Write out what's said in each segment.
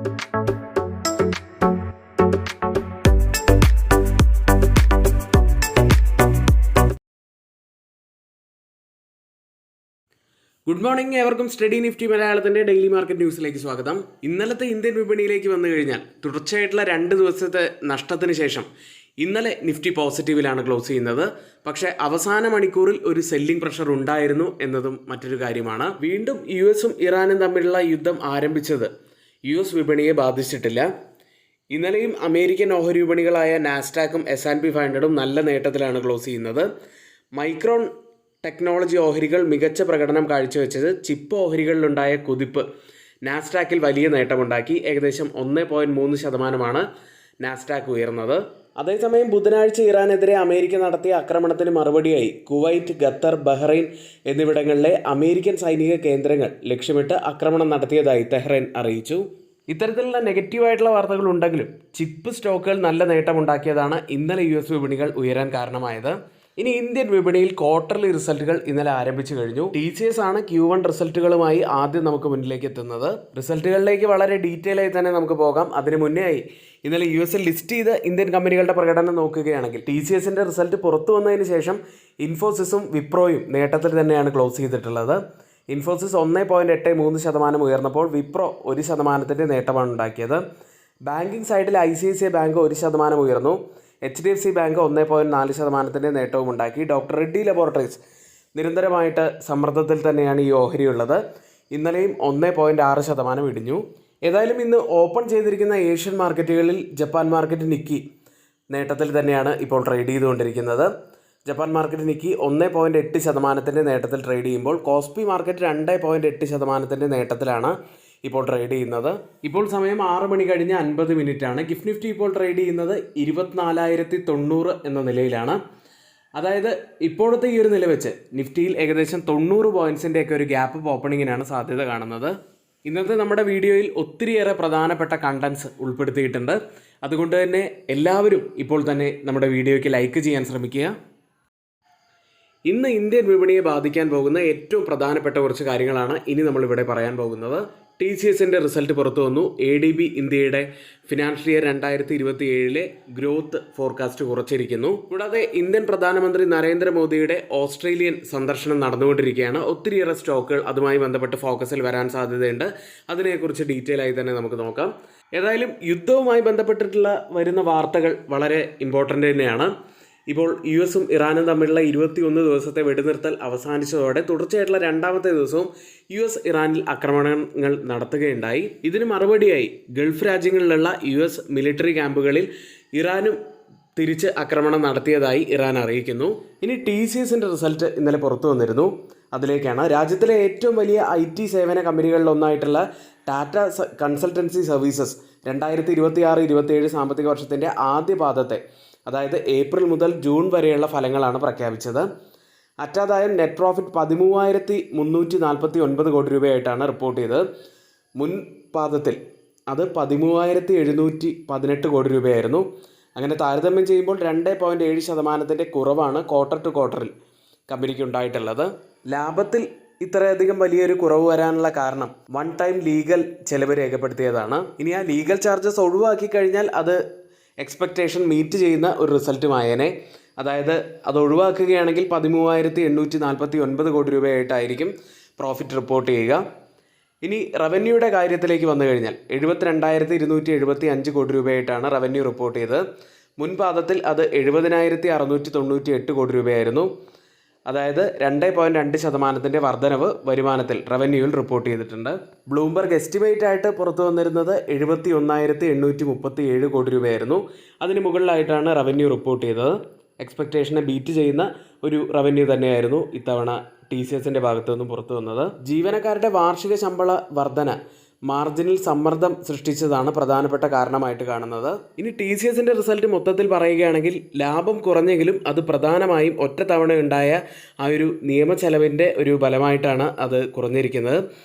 Good morning, ഏവർക്കും study Nifty മലയാളത്തിൻ്റെ daily market ന്യൂസിലേക്ക് സ്വാഗതം. ഇന്നലത്തെ ഇന്ത്യൻ വിപണിയിലേക്ക് വന്നു കഴിഞ്ഞാൽ തുടർച്ചയായിട്ടുള്ള 2 ദിവസത്തെ നഷ്ടത്തിന് ശേഷം ഇന്നലെ നിഫ്റ്റി പോസിറ്റീവിലാണ് ക്ലോസ് ചെയ്യുന്നത്. പക്ഷേ അവസാന മണിക്കൂറിൽ ഒരു സെല്ലിംഗ് പ്രഷർ ഉണ്ടായിരുന്നു എന്നതും മറ്റൊരു കാര്യമാണ്. വീണ്ടും US-ഉം ഇറാനും തമ്മിലുള്ള യുദ്ധം ആരംഭിച്ചത് US വിപണിയെ ബാധിച്ചിട്ടില്ല. ഇന്നലെയും അമേരിക്കൻ ഓഹരി വിപണികളായ നാസ്ഡാക്കും S&P 500ഉം നല്ല നേട്ടത്തിലാണ് ക്ലോസ് ചെയ്യുന്നത്. മൈക്രോൺ ടെക്നോളജി ഓഹരികൾ മികച്ച പ്രകടനം കാഴ്ചവെച്ചത് ചിപ്പ് ഓഹരികളിലുണ്ടായ കുതിപ്പ് നാസ്ഡാക്കിൽ വലിയ നേട്ടമുണ്ടാക്കി. ഏകദേശം 1.3% നാസ്ഡാക്ക് ഉയർന്നത്. അതേസമയം ബുധനാഴ്ച ഇറാനെതിരെ അമേരിക്ക നടത്തിയ ആക്രമണത്തിന് മറുപടിയായി കുവൈറ്റ്, ഖത്തർ, ബഹ്റൈൻ എന്നിവിടങ്ങളിലെ അമേരിക്കൻ സൈനിക കേന്ദ്രങ്ങൾ ലക്ഷ്യമിട്ട് ആക്രമണം നടത്തിയതായി തെഹ്റാൻ അറിയിച്ചു. ഇത്തരത്തിലുള്ള നെഗറ്റീവായിട്ടുള്ള വാർത്തകൾ ഉണ്ടെങ്കിലും ചിപ്പ് സ്റ്റോക്കുകൾ നല്ല നേട്ടമുണ്ടാക്കിയതാണ് ഇന്നലെ US വിപണികൾ ഉയരാൻ കാരണമായത്. ഇനി ഇന്ത്യൻ വിപണിയിൽ ക്വാർട്ടർലി റിസൾട്ടുകൾ ഇന്നലെ ആരംഭിച്ചു കഴിഞ്ഞു. TCS ആണ് Q1 റിസൾട്ടുകളുമായി ആദ്യം നമുക്ക് മുന്നിലേക്ക് എത്തുന്നത്. റിസൾട്ടുകളിലേക്ക് വളരെ ഡീറ്റെയിൽ ആയി തന്നെ നമുക്ക് പോകാം. അതിന് മുന്നേ ആയി ഇന്നലെ US-ൽ ലിസ്റ്റ് ചെയ്ത ഇന്ത്യൻ കമ്പനികളുടെ പ്രകടനം നോക്കുകയാണെങ്കിൽ TCS-ന്റെ റിസൾട്ട് പുറത്തു വന്നതിന് ശേഷം ഇൻഫോസിസും വിപ്രോയും നേട്ടത്തിൽ തന്നെയാണ് ക്ലോസ് ചെയ്തിട്ടുള്ളത്. ഇൻഫോസിസ് 1.83% ഉയർന്നപ്പോൾ വിപ്രോ 1% നേട്ടമാണ് ഉണ്ടാക്കിയത്. ബാങ്കിങ് സൈഡിൽ ICICI ബാങ്ക് 1% ഉയർന്നു. HDFC ബാങ്ക് 1.4% നേട്ടവും ഉണ്ടാക്കി. ഡോക്ടർ റെഡ്ഡി ലബോറട്ടറീസ് നിരന്തരമായിട്ട് സമ്മർദ്ദത്തിൽ തന്നെയാണ് ഈ ഓഹരിയുള്ളത്. ഇന്നലെയും 1.6% ഇടിഞ്ഞു. ഏതായാലും ഇന്ന് ഓപ്പൺ ചെയ്തിരിക്കുന്ന ഏഷ്യൻ മാർക്കറ്റുകളിൽ ജപ്പാൻ മാർക്കറ്റ് നിക്കി നേട്ടത്തിൽ തന്നെയാണ് ഇപ്പോൾ ട്രേഡ് ചെയ്തുകൊണ്ടിരിക്കുന്നത്. ജപ്പാൻ മാർക്കറ്റ് നിക്കി 1.8% നേട്ടത്തിൽ ട്രേഡ് ചെയ്യുമ്പോൾ കോസ്പി മാർക്കറ്റ് 2.8% നേട്ടത്തിലാണ് ഇപ്പോൾ ട്രേഡ് ചെയ്യുന്നത്. ഇപ്പോൾ സമയം 6 മണി കഴിഞ്ഞ് 50 മിനിറ്റാണ്. ഗിഫ്റ്റ് നിഫ്റ്റി ഇപ്പോൾ ട്രേഡ് ചെയ്യുന്നത് 24,090 എന്ന നിലയിലാണ്. അതായത് ഇപ്പോഴത്തെ ഈ ഒരു നില വെച്ച് നിഫ്റ്റിയിൽ ഏകദേശം 90 പോയിൻറ്റ്സിൻ്റെയൊക്കെ ഒരു ഗ്യാപ്പ് ഓപ്പണിങ്ങിനാണ് സാധ്യത കാണുന്നത്. ഇന്നത്തെ നമ്മുടെ വീഡിയോയിൽ ഒത്തിരിയേറെ പ്രധാനപ്പെട്ട കണ്ടൻസ് ഉൾപ്പെടുത്തിയിട്ടുണ്ട്. അതുകൊണ്ട് തന്നെ എല്ലാവരും ഇപ്പോൾ തന്നെ നമ്മുടെ വീഡിയോയ്ക്ക് ലൈക്ക് ചെയ്യാൻ ശ്രമിക്കുക. ഇന്ന് ഇന്ത്യൻ വിപണിയെ ബാധിക്കാൻ പോകുന്ന ഏറ്റവും പ്രധാനപ്പെട്ട കുറച്ച് കാര്യങ്ങളാണ് ഇനി നമ്മളിവിടെ പറയാൻ പോകുന്നത്. TCS-ന്റെ റിസൾട്ട് പുറത്തു വന്നു. ADB ഇന്ത്യയുടെ ഫിനാൻഷ്യൽ ഇയർ 2027 ഗ്രോത്ത് ഫോർകാസ്റ്റ് കുറച്ചിരിക്കുന്നു. കൂടാതെ ഇന്ത്യൻ പ്രധാനമന്ത്രി നരേന്ദ്രമോദിയുടെ ഓസ്ട്രേലിയൻ സന്ദർശനം നടന്നുകൊണ്ടിരിക്കുകയാണ്. ഒത്തിരിയേറെ സ്റ്റോക്കുകൾ അതുമായി ബന്ധപ്പെട്ട് ഫോക്കസിൽ വരാൻ സാധ്യതയുണ്ട്. അതിനെക്കുറിച്ച് ഡീറ്റെയിൽ ആയി തന്നെ നമുക്ക് നോക്കാം. ഏതായാലും യുദ്ധവുമായി ബന്ധപ്പെട്ടിട്ടുള്ള വരുന്ന വാർത്തകൾ വളരെ ഇമ്പോർട്ടൻ്റ് തന്നെയാണ്. ഇപ്പോൾ US-ഉം ഇറാനും തമ്മിലുള്ള 21 ദിവസത്തെ വെടിനിർത്തൽ അവസാനിച്ചതോടെ തുടർച്ചയായിട്ടുള്ള 2ാമത്തെ ദിവസവും US ഇറാനിൽ ആക്രമണങ്ങൾ നടത്തുകയുണ്ടായി. ഇതിന് മറുപടിയായി ഗൾഫ് രാജ്യങ്ങളിലുള്ള US മിലിറ്ററി ക്യാമ്പുകളിൽ ഇറാനും തിരിച്ച് ആക്രമണം നടത്തിയതായി ഇറാൻ അറിയിക്കുന്നു. ഇനി TCS-ന്റെ റിസൾട്ട് ഇന്നലെ പുറത്തു വന്നിരുന്നു. അതിലേക്കാണ്. രാജ്യത്തിലെ ഏറ്റവും വലിയ IT സേവന കമ്പനികളിലൊന്നായിട്ടുള്ള ടാറ്റ കൺസൾട്ടൻസി സർവീസസ് 2026-27 സാമ്പത്തിക വർഷത്തിൻ്റെ ആദ്യ പാദത്തെ, അതായത് ഏപ്രിൽ മുതൽ ജൂൺ വരെയുള്ള ഫലങ്ങളാണ് പ്രഖ്യാപിച്ചത്. അറ്റാദായം നെറ്റ് പ്രോഫിറ്റ് 13,349 കോടി രൂപയായിട്ടാണ് റിപ്പോർട്ട് ചെയ്തത്. മുൻ പാദത്തിൽ അത് 13,718 കോടി രൂപയായിരുന്നു. അങ്ങനെ താരതമ്യം ചെയ്യുമ്പോൾ 2.7% കുറവാണ് ക്വാർട്ടർ ടു ക്വാർട്ടറിൽ കമ്പനിക്ക് ഉണ്ടായിട്ടുള്ളത്. ലാഭത്തിൽ ഇത്രയധികം വലിയൊരു കുറവ് വരാനുള്ള കാരണം വൺ ടൈം ലീഗൽ ചെലവ് രേഖപ്പെടുത്തിയതാണ്. ഇനി ആ ലീഗൽ ചാർജസ് ഒഴിവാക്കി കഴിഞ്ഞാൽ അത് എക്സ്പെക്റ്റേഷൻ മീറ്റ് ചെയ്യുന്ന ഒരു റിസൾട്ടുമായേനെ. അതായത് അത് ഒഴിവാക്കുകയാണെങ്കിൽ 13,849 കോടി രൂപയായിട്ടായിരിക്കും പ്രോഫിറ്റ് റിപ്പോർട്ട് ചെയ്യുക. ഇനി റവന്യൂയുടെ കാര്യത്തിലേക്ക് വന്നു കഴിഞ്ഞാൽ 72,275 കോടി രൂപയായിട്ടാണ് റവന്യൂ റിപ്പോർട്ട് ചെയ്തത്. മുൻപാദത്തിൽ അത് 70,698 കോടി രൂപയായിരുന്നു. അതായത് 2.2% വർധനവ് വരുമാനത്തിൽ റവന്യൂവിൽ റിപ്പോർട്ട് ചെയ്തിട്ടുണ്ട്. ബ്ലൂംബർഗ് എസ്റ്റിമേറ്റ് ആയിട്ട് പുറത്തു വന്നിരുന്നത് 71,837 കോടി രൂപയായിരുന്നു. അതിന് മുകളിലായിട്ടാണ് റവന്യൂ റിപ്പോർട്ട് ചെയ്തത്. എക്സ്പെക്റ്റേഷനെ ബീറ്റ് ചെയ്യുന്ന ഒരു റവന്യൂ തന്നെയായിരുന്നു ഇത്തവണ TCS-ന്റെ ഭാഗത്തു നിന്നും പുറത്തു വന്നത്. ജീവനക്കാരുടെ വാർഷിക ശമ്പള വർധന മാർജിനിൽ സമ്മർദ്ദം സൃഷ്ടിച്ചതാണ് പ്രധാനപ്പെട്ട കാരണമായിട്ട് കാണുന്നത്. ഇനി TCS-ന്റെ റിസൾട്ട് മൊത്തത്തിൽ പറയുകയാണെങ്കിൽ ലാഭം കുറഞ്ഞെങ്കിലും അത് പ്രധാനമായും ഒറ്റ തവണ ഉണ്ടായ ആ ഒരു നിയമച്ചെലവിൻ്റെ ഒരു ഫലമായിട്ടാണ് അത് കുറഞ്ഞിരിക്കുന്നത്.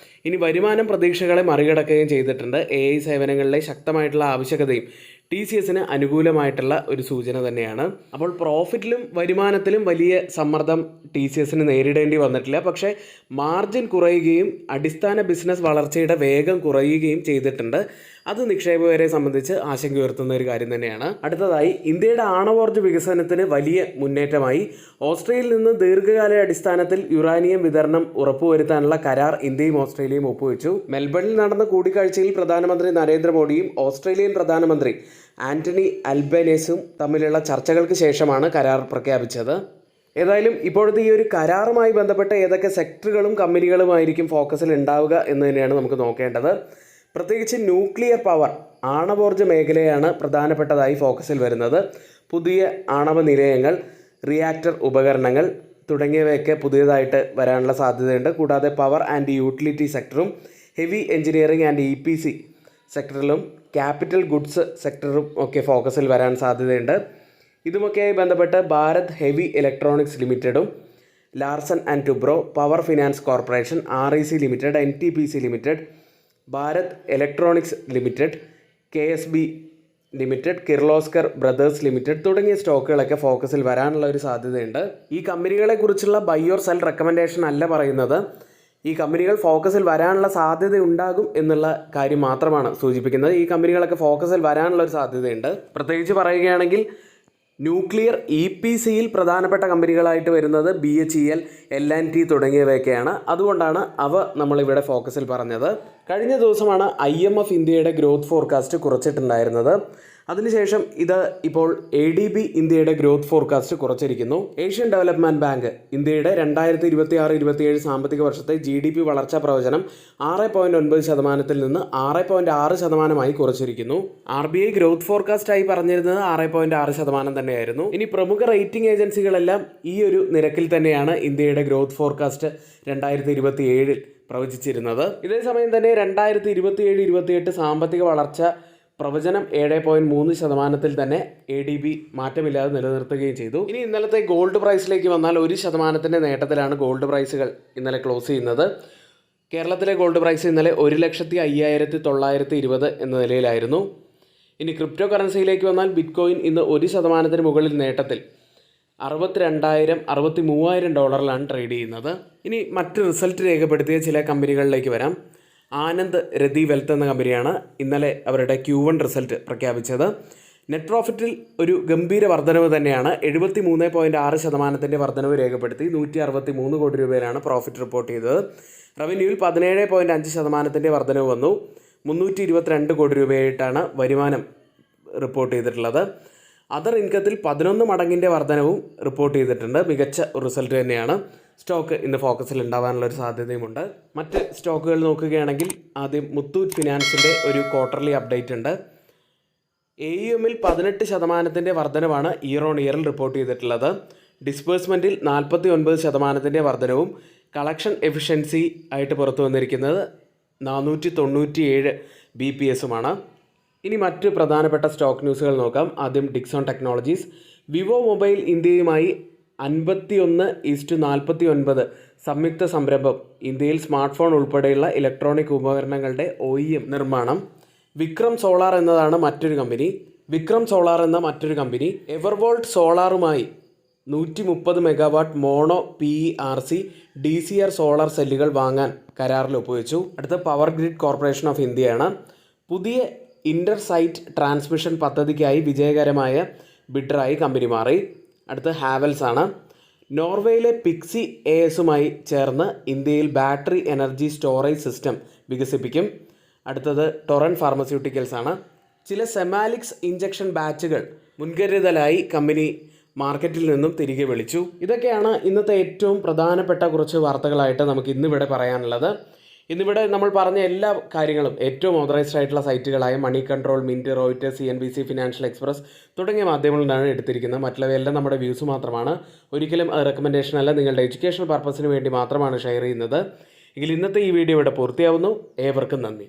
ഇനി വരുമാനം പ്രതീക്ഷകളെ മറികടക്കുകയും ചെയ്തിട്ടുണ്ട്. AI സേവനങ്ങളിലെ ശക്തമായിട്ടുള്ള ആവശ്യകതയും TCS-ന് അനുകൂലമായിട്ടുള്ള ഒരു സൂചന തന്നെയാണ്. അപ്പോൾ പ്രോഫിറ്റിലും വരുമാനത്തിലും വലിയ സമ്മർദ്ദം TCS-ന് നേരിടേണ്ടി വന്നിട്ടില്ല. പക്ഷേ മാർജിൻ കുറയുകയും അടിസ്ഥാന ബിസിനസ് വളർച്ചയുടെ വേഗം കുറയുകയും ചെയ്തിട്ടുണ്ട്. അത് നിക്ഷേപകരെ സംബന്ധിച്ച് ആശങ്ക ഉയർത്തുന്ന ഒരു കാര്യം തന്നെയാണ്. അടുത്തതായി, ഇന്ത്യയുടെ ആണവോർജ്ജ വികസനത്തിന് വലിയ മുന്നേറ്റമായി. ഓസ്ട്രേലിയയിൽ നിന്ന് ദീർഘകാല അടിസ്ഥാനത്തിൽ യുറാനിയം വിതരണം ഉറപ്പുവരുത്താനുള്ള കരാർ ഇന്ത്യയും ഓസ്ട്രേലിയയും ഒപ്പുവെച്ചു. മെൽബണിൽ നടന്ന കൂടിക്കാഴ്ചയിൽ പ്രധാനമന്ത്രി നരേന്ദ്രമോദിയും ഓസ്ട്രേലിയൻ പ്രധാനമന്ത്രി ആന്റണി അൽബനീസും തമ്മിലുള്ള ചർച്ചകൾക്ക് ശേഷമാണ് കരാർ പ്രഖ്യാപിച്ചത്. ഏതായാലും ഇപ്പോഴത്തെ ഈ ഒരു കരാറുമായി ബന്ധപ്പെട്ട ഏതൊക്കെ സെക്ടറുകളും കമ്പനികളുമായിരിക്കും ഫോക്കസിൽ ഉണ്ടാവുക എന്ന് തന്നെയാണ് നമുക്ക് നോക്കേണ്ടത്. പ്രത്യേകിച്ച് ന്യൂക്ലിയർ പവർ, ആണവോർജ്ജ മേഖലയാണ് പ്രധാനപ്പെട്ടതായി ഫോക്കസിൽ വരുന്നത്. പുതിയ ആണവ നിലയങ്ങൾ, റിയാക്ടർ ഉപകരണങ്ങൾ തുടങ്ങിയവയൊക്കെ പുതിയതായിട്ട് വരാനുള്ള സാധ്യതയുണ്ട്. കൂടാതെ പവർ ആൻഡ് യൂട്ടിലിറ്റി സെക്ടറും ഹെവി എഞ്ചിനീയറിംഗ് ആൻഡ് EPC സെക്ടറിലും ക്യാപിറ്റൽ ഗുഡ്സ് സെക്ടറും ഒക്കെ ഫോക്കസിൽ വരാൻ സാധ്യതയുണ്ട്. ഇതുമൊക്കെയായി ബന്ധപ്പെട്ട് ഭാരത് ഹെവി ഇലക്ട്രോണിക്സ് ലിമിറ്റഡും Larsen and Toubro, power finance corporation, REC limited, NTPC limited, Bharat electronics limited, KSB limited, Kirloskar brothers limited തുടങ്ങിയ സ്റ്റോക്കുകളൊക്കെ ഫോക്കസിൽ വരാനുള്ള ഒരു സാധ്യതയുണ്ട്. ഈ കമ്പനികളെക്കുറിച്ചുള്ള ബൈ ഓർ സെൽ റെക്കമെൻഡേഷൻ അല്ല പറയുന്നത്. ഈ കമ്പനികൾ ഫോക്കസിൽ വരാനുള്ള സാധ്യത ഉണ്ടാകും എന്നുള്ള കാര്യം മാത്രമാണ് സൂചിപ്പിക്കുന്നത്. ഈ കമ്പനികളൊക്കെ ഫോക്കസിൽ വരാനുള്ള ഒരു സാധ്യതയുണ്ട്. പ്രത്യേകിച്ച് പറയുകയാണെങ്കിൽ ന്യൂക്ലിയർ EPCയിൽ പ്രധാനപ്പെട്ട കമ്പനികളായിട്ട് വരുന്നത് BHEL, L&T തുടങ്ങിയവയൊക്കെയാണ്. അതുകൊണ്ടാണ് അവ നമ്മളിവിടെ ഫോക്കസിൽ പറഞ്ഞത്. കഴിഞ്ഞ ദിവസമാണ് IMF ഇന്ത്യയുടെ ഗ്രോത്ത് ഫോർകാസ്റ്റ് കുറച്ചിട്ടുണ്ടായിരുന്നത്. അതിനുശേഷം ഇത് ഇപ്പോൾ ADB ഇന്ത്യയുടെ ഗ്രോത്ത് ഫോർകാസ്റ്റ് കുറച്ചിരിക്കുന്നു. ഏഷ്യൻ ഡെവലപ്മെൻറ്റ് ബാങ്ക് ഇന്ത്യയുടെ 2026-27 സാമ്പത്തിക വർഷത്തെ GDP വളർച്ചാ പ്രവചനം 6.9% നിന്ന് 6.6% കുറച്ചിരിക്കുന്നു. RBI ഗ്രോത്ത് ഫോർകാസ്റ്റായി പറഞ്ഞിരുന്നത് 6.6% തന്നെയായിരുന്നു. ഇനി പ്രമുഖ റേറ്റിംഗ് ഏജൻസികളെല്ലാം ഈ ഒരു നിരക്കിൽ തന്നെയാണ് ഇന്ത്യയുടെ ഗ്രോത്ത് ഫോർകാസ്റ്റ് 2027 പ്രവചിച്ചിരുന്നത്. ഇതേസമയം തന്നെ 2027-28 സാമ്പത്തിക വളർച്ച പ്രവചനം 7.3% തന്നെ ADB മാറ്റമില്ലാതെ നിലനിർത്തുകയും ചെയ്തു. ഇനി ഇന്നലത്തെ ഗോൾഡ് പ്രൈസിലേക്ക് വന്നാൽ 1% നേട്ടത്തിലാണ് ഗോൾഡ് പ്രൈസുകൾ ഇന്നലെ ക്ലോസ് ചെയ്യുന്നത്. കേരളത്തിലെ ഗോൾഡ് പ്രൈസ് ഇന്നലെ 1,05,920 എന്ന നിലയിലായിരുന്നു. ഇനി ക്രിപ്റ്റോ കറൻസിയിലേക്ക് വന്നാൽ ബിറ്റ്കോയിൻ ഇന്ന് 1% മുകളിൽ നേട്ടത്തിൽ $62,000-$63,000 ട്രേഡ് ചെയ്യുന്നത്. ഇനി മറ്റ് റിസൾട്ട് രേഖപ്പെടുത്തിയ ചില കമ്പനികളിലേക്ക് വരാം. ആനന്ദ് രതി വെൽത്ത് എന്ന കമ്പനിയാണ് ഇന്നലെ അവരുടെ Q1 റിസൾട്ട് പ്രഖ്യാപിച്ചത്. നെറ്റ് പ്രോഫിറ്റിൽ ഒരു ഗംഭീര വർധനവ് തന്നെയാണ്. 73.6% വർധനവ് രേഖപ്പെടുത്തി 163 കോടി രൂപയിലാണ് പ്രോഫിറ്റ് റിപ്പോർട്ട് ചെയ്തത്. റവന്യൂവിൽ 17.5% വർധനവ് വന്നു. 322 കോടി രൂപയായിട്ടാണ് വരുമാനം റിപ്പോർട്ട് ചെയ്തിട്ടുള്ളത്. അതർ ഇൻകത്തിൽ 11 മടങ്ങിൻ്റെ വർധനവും റിപ്പോർട്ട് ചെയ്തിട്ടുണ്ട്. മികച്ച റിസൾട്ട് തന്നെയാണ്. സ്റ്റോക്ക് ഇന്ന് ഫോക്കസിൽ ഉണ്ടാവാനുള്ള ഒരു സാധ്യതയുമുണ്ട്. മറ്റ് സ്റ്റോക്കുകൾ നോക്കുകയാണെങ്കിൽ ആദ്യം മുത്തൂറ്റ് ഫിനാൻസിൻ്റെ ഒരു ക്വാർട്ടർലി അപ്ഡേറ്റ് ഉണ്ട്. AUMൽ 18% വർധനവാണ് ഇയർ ഓൺ ഇയറിൽ റിപ്പോർട്ട് ചെയ്തിട്ടുള്ളത്. ഡിസ്ബേഴ്സ്മെൻറ്റിൽ 49% വർധനവും കളക്ഷൻ എഫിഷ്യൻസി ആയിട്ട് പുറത്തു വന്നിരിക്കുന്നത് 497 BPSുമാണ്. ഇനി മറ്റ് പ്രധാനപ്പെട്ട സ്റ്റോക്ക് ന്യൂസുകൾ നോക്കാം. ആദ്യം ഡിക്സോൺ ടെക്നോളജീസ്. വിവോ മൊബൈൽ ഇന്ത്യയുമായി 51:49 സംയുക്ത സംരംഭം. ഇന്ത്യയിൽ സ്മാർട്ട് ഫോൺ ഉൾപ്പെടെയുള്ള ഇലക്ട്രോണിക് ഉപകരണങ്ങളുടെ OEM നിർമ്മാണം. വിക്രം സോളാർ എന്നതാണ് മറ്റൊരു കമ്പനി. എവർവോൾട്ട് സോളാറുമായി 130 megawatt mono PERC DCR solar സെല്ലുകൾ വാങ്ങാൻ കരാറിൽ ഒപ്പുവെച്ചു. അടുത്ത പവർ ഗ്രിഡ് കോർപ്പറേഷൻ ഓഫ് ഇന്ത്യയാണ്. പുതിയ ഇന്റർ സൈറ്റ് ട്രാൻസ്മിഷൻ പദ്ധതിക്കായി വിജയകരമായ ബിഡറായി കമ്പനി മാറി. അടുത്ത ഹാവൽസ് ആണ്. നോർവേയിലെ പിക്സി ASുമായി ചേർന്ന് ഇന്ത്യയിൽ ബാറ്ററി എനർജി സ്റ്റോറേജ് സിസ്റ്റം വികസിപ്പിക്കും. അടുത്തത് ടൊറൻ ഫാർമസ്യൂട്ടിക്കൽസ് ആണ്. ചില സെമാലിക്സ് ഇഞ്ചക്ഷൻ ബാച്ചുകൾ മുൻകരുതലായി കമ്പനി മാർക്കറ്റിൽ നിന്നും തിരികെ വിളിച്ചു. ഇതൊക്കെയാണ് ഇന്നത്തെ ഏറ്റവും പ്രധാനപ്പെട്ട കുറച്ച് വാർത്തകളായിട്ട് നമുക്ക് ഇന്നിവിടെ പറയാനുള്ളത്. ഇന്നിവിടെ നമ്മൾ പറഞ്ഞ എല്ലാ കാര്യങ്ങളും ഏറ്റവും ഓതറൈസ്ഡ് ആയിട്ടുള്ള സൈറ്റുകളായ money control, mint, Reuters, CNBC, financial express തുടങ്ങിയ മാധ്യമങ്ങളിൽ നിന്നാണ് എടുത്തിരിക്കുന്നത്. മറ്റുള്ളവയെല്ലാം നമ്മുടെ വ്യൂസ് മാത്രമാണ്. ഒരിക്കലും റെക്കമെൻഡേഷൻ അല്ല, നിങ്ങളുടെ എഡ്യൂക്കേഷണൽ പർപ്പസിന് വേണ്ടി മാത്രമാണ് ഷെയർ ചെയ്യുന്നത്. എങ്കിൽ ഇന്നത്തെ ഈ വീഡിയോ ഇവിടെ പൂർത്തിയാവുന്നു. ഏവർക്കും നന്ദി.